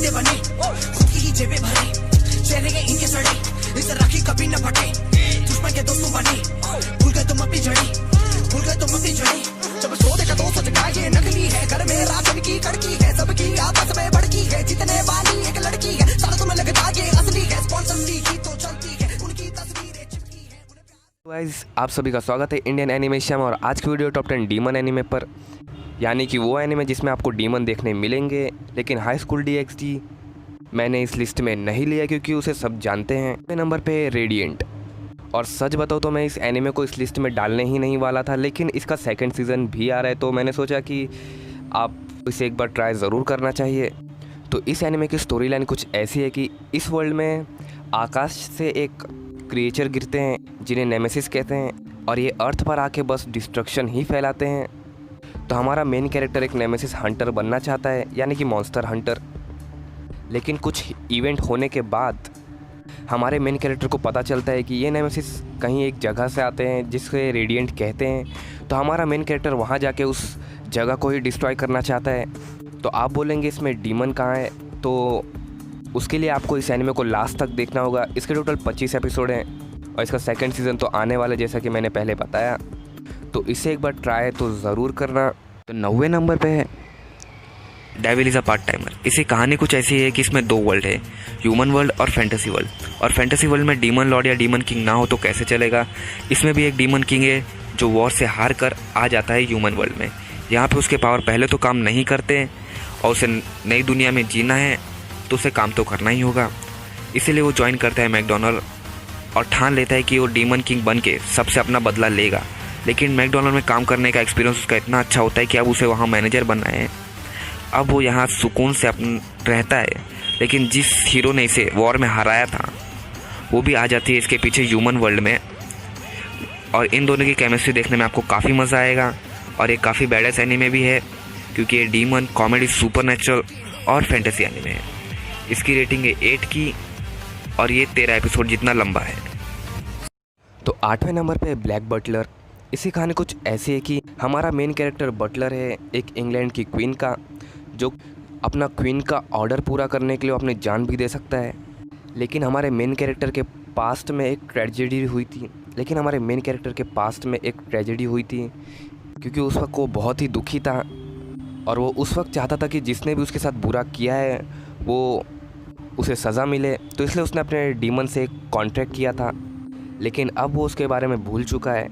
परिंदे बने, खुद की ही जेबें भरे, चेहरे के इनके सड़े, इसे राखी कभी न फटे, दुश्मन के दोस्तों बने, भूल गए तुम अपनी जड़ी, भूल गए तुम अपनी जड़ी। जब सो देखा तो सच का ये नकली है, घर में राशन की कड़की है, सबकी आपस में भड़की है, जीतने वाली एक लड़की है, सारा तुम्हें लगता ये असली है, स्पॉन्सर की तो चलती है, उनकी तस्वीरें चिपकी है। तो गाइस, आप सभी का स्वागत है इंडियन एनिमेशन और आज की वीडियो टॉप 10 डीमन एनिमे पर, यानी कि वो एनिमे जिसमें आपको डीमन देखने मिलेंगे। लेकिन हाई स्कूल DxD मैंने इस लिस्ट में नहीं लिया क्योंकि उसे सब जानते हैं। नंबर पे रेडिएंट, और सच बताओ तो मैं इस एनिमे को इस लिस्ट में डालने ही नहीं वाला था, लेकिन इसका सेकंड सीज़न भी आ रहा है तो मैंने सोचा कि आप इसे एक बार ट्राई ज़रूर करना चाहिए। तो इस एनिमे की स्टोरी लाइन कुछ ऐसी है कि इस वर्ल्ड में आकाश से एक क्रिएचर गिरते हैं जिन्हें नेमेसिस कहते हैं, और ये अर्थ पर आके बस डिस्ट्रक्शन ही फैलाते हैं। तो हमारा मेन कैरेक्टर एक नेमेसिस हंटर बनना चाहता है, यानी कि मॉन्स्टर हंटर। लेकिन कुछ इवेंट होने के बाद हमारे मेन कैरेक्टर को पता चलता है कि ये नेमेसिस कहीं एक जगह से आते हैं जिसके रेडिएंट कहते हैं। तो हमारा मेन कैरेक्टर वहाँ जाके उस जगह को ही डिस्ट्रॉय करना चाहता है। तो आप बोलेंगे इसमें डीमन कहाँ है, तो उसके लिए आपको इस एनिमे को लास्ट तक देखना होगा। इसके टोटल 25 एपिसोड हैं और इसका सेकंड सीज़न तो आने वाला, जैसा कि मैंने पहले बताया। तो इसे एक बार ट्राई तो ज़रूर करना। तो 90 नंबर पे है devil is a part timer. इसी कहानी कुछ ऐसी है कि इसमें 2 वर्ल्ड है, ह्यूमन वर्ल्ड और फैंटेसी वर्ल्ड। और फैंटेसी वर्ल्ड में डीमन लॉर्ड या डीमन किंग ना हो तो कैसे चलेगा। इसमें भी एक डीमन किंग है जो वॉर से हार कर आ जाता है ह्यूमन वर्ल्ड में। यहाँ पे उसके पावर पहले तो काम नहीं करते हैं और उसे नई दुनिया में जीना है तो उसे काम तो करना ही होगा। इसीलिए वो ज्वाइन करता है मैकडॉनल्ड और ठान लेता है कि वो डीमन किंग बन के सबसे अपना बदला लेगा। लेकिन मैकडॉनल्ड में काम करने का एक्सपीरियंस उसका इतना अच्छा होता है कि अब उसे वहाँ मैनेजर बनना है। अब वो यहाँ सुकून से रहता है। लेकिन जिस हीरो ने इसे वॉर में हराया था वो भी आ जाती है इसके पीछे ह्यूमन वर्ल्ड में। और इन दोनों की केमिस्ट्री देखने में आपको काफ़ी मज़ा आएगा। और ये काफ़ी बैडेस एनिमे भी है क्योंकि ये डीमन कॉमेडी सुपरनेचुरल और फैंटेसी एनिमे है। इसकी रेटिंग है 8 की और ये 13 एपिसोड जितना लंबा है। तो 8वें नंबर पे ब्लैक बटलर। इसी कहानी कुछ ऐसी है कि हमारा मेन कैरेक्टर बटलर है एक इंग्लैंड की क्वीन का, जो अपना क्वीन का ऑर्डर पूरा करने के लिए अपनी जान भी दे सकता है। लेकिन हमारे मेन कैरेक्टर के पास्ट में एक ट्रेजेडी हुई थी क्योंकि उस वक्त वो बहुत ही दुखी था और वो उस वक्त चाहता था कि जिसने भी उसके साथ बुरा किया है वो उसे सज़ा मिले। तो इसलिए उसने अपने डीमन से एक कॉन्ट्रैक्ट किया था, लेकिन अब वो उसके बारे में भूल चुका है।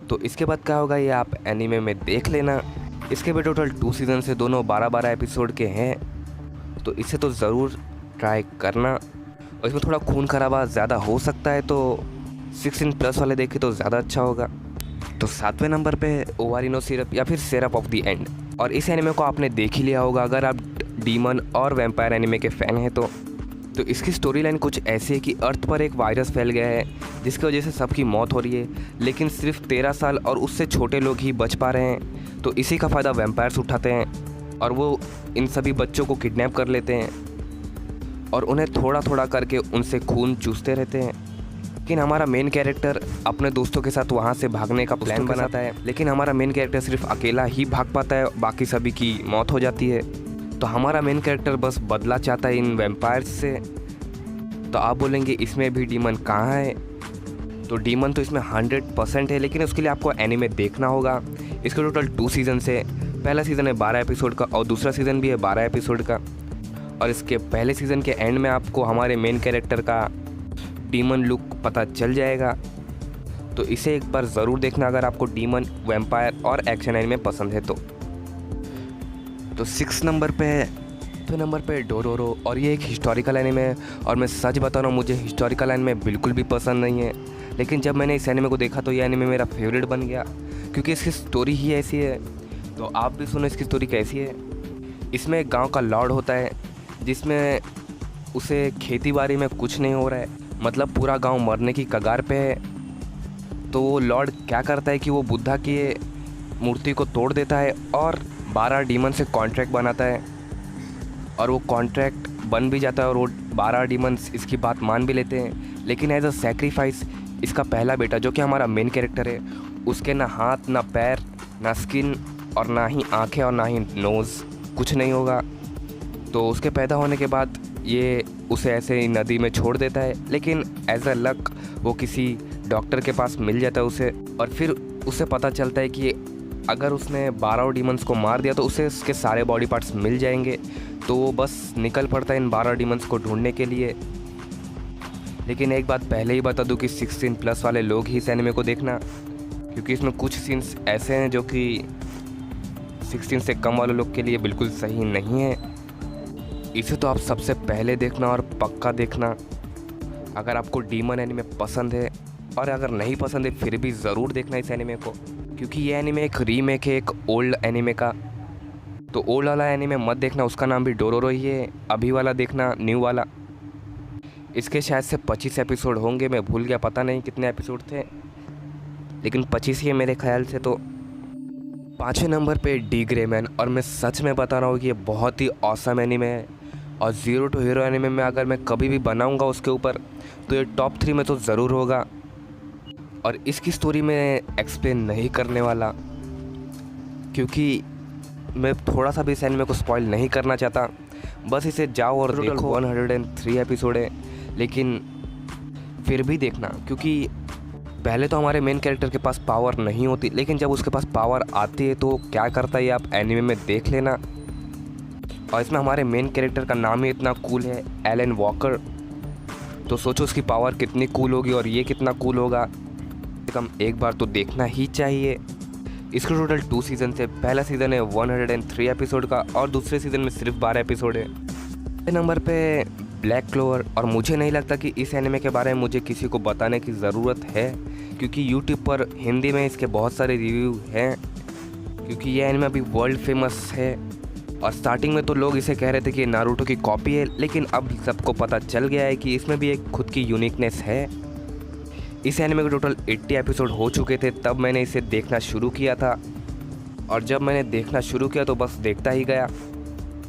तो इसके बाद क्या होगा ये आप एनीमे में देख लेना। इसके भी टोटल 2 सीज़न से दोनों 12-12 एपिसोड के हैं, तो इसे तो ज़रूर ट्राई करना। और इसमें थोड़ा खून खराबा ज़्यादा हो सकता है, तो 16+ वाले देखे तो ज़्यादा अच्छा होगा। तो 7वें नंबर पे है ओवारिनो सिरप या फिर सिरप ऑफ द एंड। और इस एनिमे को आपने देख ही लिया होगा अगर आप डीमन और वैम्पायर एनिमे के फ़ैन हैं तो इसकी स्टोरी लाइन कुछ ऐसी है कि अर्थ पर एक वायरस फैल गया है जिसकी वजह से सबकी मौत हो रही है, लेकिन सिर्फ 13 साल और उससे छोटे लोग ही बच पा रहे हैं। तो इसी का फ़ायदा वैम्पायर्स उठाते हैं और वो इन सभी बच्चों को किडनैप कर लेते हैं और उन्हें थोड़ा थोड़ा करके उनसे खून चूसते रहते हैं। लेकिन हमारा मेन कैरेक्टर अपने दोस्तों के साथ वहाँ से भागने का प्लान बनाता है, लेकिन हमारा मेन कैरेक्टर सिर्फ अकेला ही भाग पाता है, बाकी सभी की मौत हो जाती है। तो हमारा मेन कैरेक्टर बस बदला चाहता है इन वैम्पायर्स से। तो आप बोलेंगे इसमें भी डीमन कहाँ है, तो डीमन तो इसमें 100% है, लेकिन उसके लिए आपको एनीमे देखना होगा। इसके टोटल 2 सीज़न से, पहला सीज़न है 12 एपिसोड का और दूसरा सीज़न भी है 12 एपिसोड का। और इसके पहले सीज़न के एंड में आपको हमारे मेन कैरेक्टर का डीमन लुक पता चल जाएगा। तो इसे एक बार ज़रूर देखना अगर आपको डीमन, वैम्पायर और एक्शन एनिमे पसंद है तो 6 नंबर पे है। तो नंबर पे डोरोरो, और ये एक हिस्टोरिकल एनिमे है और मैं सच बता रहा हूँ मुझे हिस्टोरिकल एनिमे बिल्कुल भी पसंद नहीं है, लेकिन जब मैंने इस एनिमे को देखा तो ये एनिमे मेरा फेवरेट बन गया क्योंकि इसकी स्टोरी ही ऐसी है। तो आप भी सुनो इसकी स्टोरी कैसी है। इसमें एक गाँव का लॉर्ड होता है जिसमें उसे खेती बाड़ी में कुछ नहीं हो रहा है, मतलब पूरा गांव मरने की कगार पे है। तो वो लॉर्ड क्या करता है कि वो बुद्धा की मूर्ति को तोड़ देता है और 12 डीमन से कॉन्ट्रैक्ट बनाता है और वो कॉन्ट्रैक्ट बन भी जाता है और वो 12 डीमन्स इसकी बात मान भी लेते हैं। लेकिन एज अ सैक्रिफाइस इसका पहला बेटा जो कि हमारा मेन कैरेक्टर है, उसके ना हाथ ना पैर ना स्किन और ना ही आँखें और ना ही नोज़, कुछ नहीं होगा। तो उसके पैदा होने के बाद ये उसे ऐसे ही नदी में छोड़ देता है, लेकिन एज अ लक वो किसी डॉक्टर के पास मिल जाता है उसे, और फिर उसे पता चलता है कि अगर उसने 12 डीमंस को मार दिया तो उसे उसके सारे बॉडी पार्ट्स मिल जाएंगे। तो वो बस निकल पड़ता है इन 12 डीमंस को ढूंढने के लिए। लेकिन एक बात पहले ही बता दूं कि 16+ वाले लोग ही इस एनिमे को देखना, क्योंकि इसमें कुछ सीन्स ऐसे हैं जो कि 16 से कम वाले लोग के लिए बिल्कुल सही नहीं है। इसे तो आप सबसे पहले देखना और पक्का देखना अगर आपको डीमन एनिमे पसंद है, और अगर नहीं पसंद है फिर भी ज़रूर देखना इस एनिमे को, क्योंकि ये एनिमे एक रीमेक है एक ओल्ड एनिमे का। तो ओल्ड वाला एनिमे मत देखना, उसका नाम भी डोरोरो ही है। अभी वाला देखना, न्यू वाला। इसके शायद से 25 एपिसोड होंगे, मैं भूल गया, पता नहीं कितने एपिसोड थे, लेकिन 25 ही है मेरे ख्याल से। तो 5वें नंबर पे डी ग्रे मैन, और मैं सच में बता रहा हूँ कि ये बहुत ही ऑसम एनिमे है, और ज़ीरो टू हीरो एनिमे में अगर मैं कभी भी बनाऊँगा उसके ऊपर तो ये टॉप 3 में तो ज़रूर होगा। और इसकी स्टोरी मैं एक्सप्लेन नहीं करने वाला, क्योंकि मैं थोड़ा सा भी इस एनिमे को स्पॉइल नहीं करना चाहता। बस इसे जाओ और देखो। 103 एपिसोड है, लेकिन फिर भी देखना, क्योंकि पहले तो हमारे मेन कैरेक्टर के पास पावर नहीं होती, लेकिन जब उसके पास पावर आती है तो क्या करता है ये आप एनिमे में देख लेना। और इसमें हमारे मेन कैरेक्टर का नाम ही इतना कूल है, एलन वॉकर। तो सोचो उसकी पावर कितनी कूल होगी और ये कितना कूल होगा। कम एक बार तो देखना ही चाहिए। इसके टोटल 2 सीज़न है। पहला सीज़न है 103 एपिसोड का, और दूसरे सीज़न में सिर्फ 12 एपिसोड है। नंबर पे ब्लैक क्लोवर, और मुझे नहीं लगता कि इस एनिमे के बारे में मुझे किसी को बताने की ज़रूरत है, क्योंकि यूट्यूब पर हिंदी में इसके बहुत सारे रिव्यू हैं, क्योंकि ये एनिमे अभी वर्ल्ड फेमस है। और स्टार्टिंग में तो लोग इसे कह रहे थे कि ये नारुतो की कॉपी है, लेकिन अब सबको पता चल गया है कि इसमें भी एक खुद की यूनिकनेस है। इस एनिमे के टोटल 80 एपिसोड हो चुके थे तब मैंने इसे देखना शुरू किया था, और जब मैंने देखना शुरू किया तो बस देखता ही गया,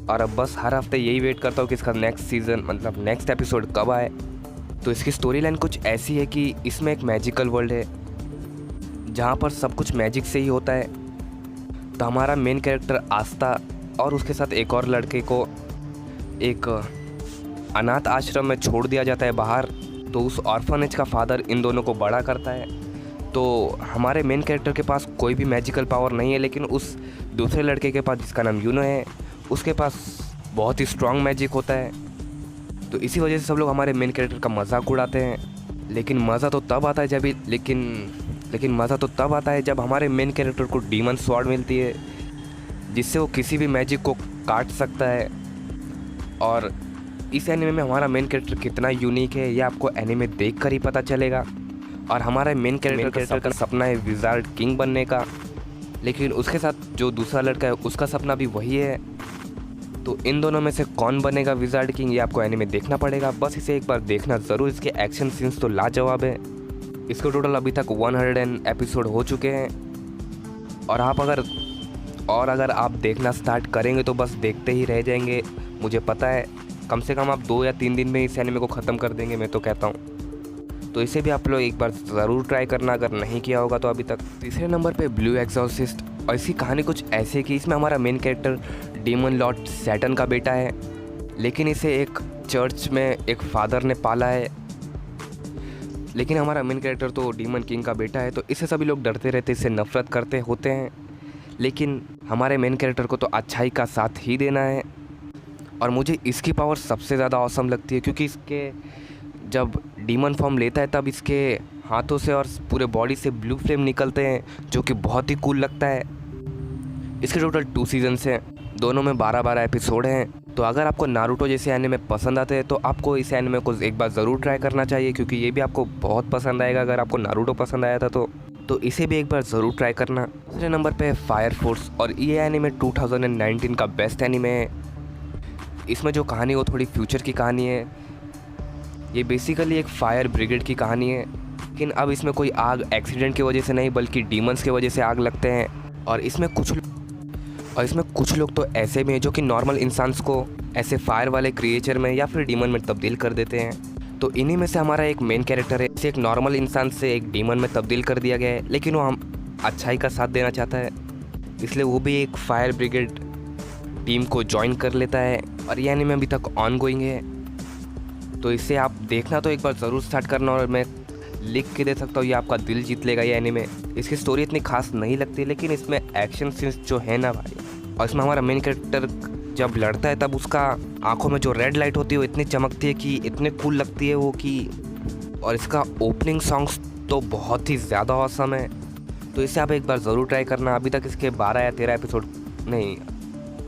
और अब बस हर हफ्ते यही वेट करता हूँ कि इसका नेक्स्ट सीज़न मतलब नेक्स्ट एपिसोड कब आए। तो इसकी स्टोरी लाइन कुछ ऐसी है कि इसमें एक मैजिकल वर्ल्ड है जहाँ पर सब कुछ मैजिक से ही होता है। तो हमारा मेन कैरेक्टर आस्था और उसके साथ एक और लड़के को एक अनाथ आश्रम में छोड़ दिया जाता है बाहर। तो उस ऑर्फनेज का फादर इन दोनों को बड़ा करता है। तो हमारे मेन कैरेक्टर के पास कोई भी मैजिकल पावर नहीं है, लेकिन उस दूसरे लड़के के पास जिसका नाम यूनो है उसके पास बहुत ही स्ट्रॉन्ग मैजिक होता है। तो इसी वजह से सब लोग हमारे मेन कैरेक्टर का मजाक उड़ाते हैं। लेकिन मज़ा तो तब आता है जब हमारे मेन कैरेक्टर को डीमन स्वॉर्ड मिलती है, जिससे वो किसी भी मैजिक को काट सकता है। और इस एनिमे में हमारा मेन कैरेक्टर कितना यूनिक है ये आपको एनिमे देखकर ही पता चलेगा। और हमारा मेन कैरेक्टर का सपना है विज़ार्ड किंग बनने का, लेकिन उसके साथ जो दूसरा लड़का है उसका सपना भी वही है। तो इन दोनों में से कौन बनेगा विज़ार्ड किंग ये आपको एनिमे देखना पड़ेगा। बस इसे एक बार देखना ज़रूर। इसके एक्शन सीन्स तो लाजवाब है। इसके टोटल अभी तक 100 एपिसोड हो चुके हैं, और अगर आप देखना स्टार्ट करेंगे तो बस देखते ही रह जाएंगे। मुझे पता है कम से कम आप 2 या 3 दिन में इस एनिमे को ख़त्म कर देंगे, मैं तो कहता हूँ। तो इसे भी आप लोग एक बार ज़रूर ट्राई करना अगर नहीं किया होगा तो अभी तक। तीसरे नंबर पे ब्लू एग्जॉर्सिस्ट, और इसकी कहानी कुछ ऐसी है कि इसमें हमारा main character demon Lord Saturn का बेटा है, लेकिन इसे एक चर्च में एक फादर ने पाला है। लेकिन हमारा मेन कैरेक्टर तो डीमन किंग का बेटा है, तो इससे सभी लोग डरते रहते, इससे नफरत करते होते हैं। लेकिन हमारे मेन कैरेक्टर को तो अच्छाई का साथ ही देना है। और मुझे इसकी पावर सबसे ज़्यादा ऑसम लगती है, क्योंकि इसके जब डीमन फॉर्म लेता है तब इसके हाथों से और पूरे बॉडी से ब्लू फ्लेम निकलते हैं, जो कि बहुत ही कूल लगता है। इसके टोटल 2 सीजन्स हैं, दोनों में 12-12 एपिसोड हैं। तो अगर आपको नारुतो जैसे एनिमे पसंद आते हैं तो आपको इस एनिमे को एक बार ज़रूर ट्राई करना चाहिए, क्योंकि ये भी आपको बहुत पसंद आएगा अगर आपको नारुतो पसंद आया था तो इसे भी एक बार ज़रूर ट्राई करना। दूसरे नंबर पे है फायर फोर्स, और ये एनिमे 2019 का बेस्ट एनिमे है। इसमें जो कहानी वो थोड़ी फ्यूचर की कहानी है। ये बेसिकली एक फायर ब्रिगेड की कहानी है, लेकिन अब इसमें कोई आग एक्सीडेंट की वजह से नहीं बल्कि डीमंस की वजह से आग लगते हैं। और इसमें कुछ लोग तो ऐसे भी हैं जो कि नॉर्मल इंसान को ऐसे फायर वाले क्रिएचर में या फिर डीमन में तब्दील कर देते हैं। तो इन्हीं में से हमारा एक मेन कैरेक्टर है, इसे एक नॉर्मल इंसान से एक डीमन में तब्दील कर दिया गया है, लेकिन वो हम अच्छाई का साथ देना चाहता है, इसलिए वो भी एक फायर ब्रिगेड टीम को ज्वाइन कर लेता है और ये एनिमे अभी तक ऑन गोइंग है। तो इसे आप देखना तो एक बार ज़रूर स्टार्ट करना, और मैं लिख के दे सकता हूँ ये आपका दिल जीत लेगा ये एनिमे। इसकी स्टोरी इतनी खास नहीं लगती, लेकिन इसमें एक्शन सीन्स जो है ना भाई, और इसमें हमारा मेन कैरेक्टर जब लड़ता है तब उसका आंखों में जो रेड लाइट होती है वो इतनी चमकती है कि इतने कूल लगती है वो कि, और इसका ओपनिंग सॉन्ग्स तो बहुत ही ज़्यादा औसम है। तो इसे आप एक बार ज़रूर ट्राई करना। अभी तक इसके 12 या 13 एपिसोड नहीं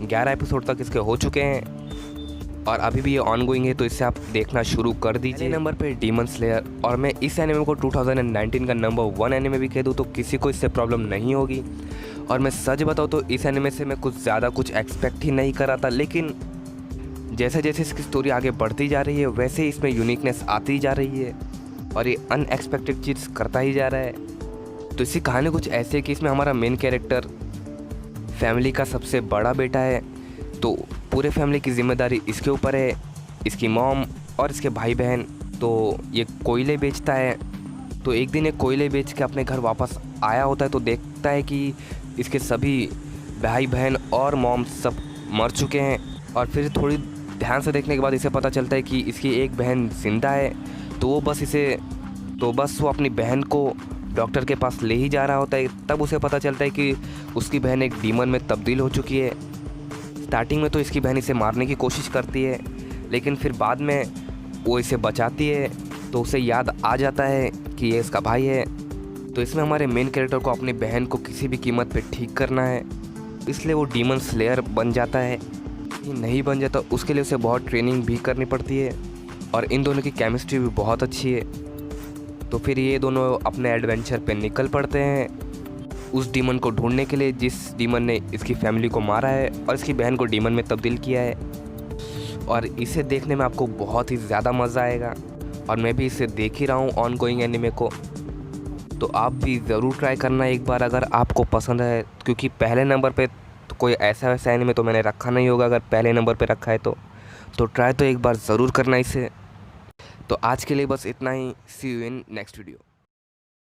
11 एपिसोड तक इसके हो चुके हैं और अभी भी ये ऑन गोइंग है, तो इसे आप देखना शुरू कर दीजिए। नंबर पे डीमन स्लेयर, और मैं इस एनिमे को 2019 का नंबर 1 एनिमे भी कह दूँ तो किसी को इससे प्रॉब्लम नहीं होगी। और मैं सच बताऊँ तो इस एनिमे से मैं कुछ ज़्यादा कुछ एक्सपेक्ट ही नहीं कर रहा था, लेकिन जैसे जैसे इसकी स्टोरी आगे बढ़ती जा रही है वैसे ही इसमें यूनिकनेस आती जा रही है और ये अनएक्सपेक्टेड चीज़ करता ही जा रहा है। तो इसकी कहानी कुछ ऐसी है कि इसमें हमारा मेन कैरेक्टर फैमिली का सबसे बड़ा बेटा है, तो पूरे फैमिली की जिम्मेदारी इसके ऊपर है, इसकी मॉम और इसके भाई बहन। तो ये कोयले बेचता है, तो एक दिन ये कोयले बेच के अपने घर वापस आया होता है तो देखता है कि इसके सभी भाई बहन और मॉम सब मर चुके हैं। और फिर थोड़ी ध्यान से देखने के बाद इसे पता चलता है कि इसकी एक बहन जिंदा है, तो वो बस वो अपनी बहन को डॉक्टर के पास ले ही जा रहा होता है। तब उसे पता चलता है कि उसकी बहन एक डीमन में तब्दील हो चुकी है। स्टार्टिंग में तो इसकी बहन इसे मारने की कोशिश करती है, लेकिन फिर बाद में वो इसे बचाती है, तो उसे याद आ जाता है कि ये इसका भाई है। तो इसमें हमारे मेन कैरेक्टर को अपनी बहन को किसी भी कीमत पे ठीक करना है, इसलिए वो डीमन स्लेयर बन जाता है। नहीं बन जाता उसके लिए उसे बहुत ट्रेनिंग भी करनी पड़ती है, और इन दोनों की केमिस्ट्री भी बहुत अच्छी है। तो फिर ये दोनों अपने एडवेंचर पे निकल पड़ते हैं उस डीमन को ढूंढने के लिए जिस डीमन ने इसकी फैमिली को मारा है और इसकी बहन को डीमन में तब्दील किया है। और इसे देखने में आपको बहुत ही ज़्यादा मज़ा आएगा, और मैं भी इसे देख ही रहा हूँ ऑन गोइंग एनिमे को। तो आप भी ज़रूर ट्राई करना एक बार अगर आपको पसंद है, क्योंकि पहले नंबर पे तो कोई ऐसा वैसा एनिमे तो मैंने रखा नहीं होगा अगर पहले नंबर पे रखा है तो ट्राई तो एक बार ज़रूर करना इसे। तो आज के लिए बस इतना ही। सी यू इन नेक्स्ट वीडियो।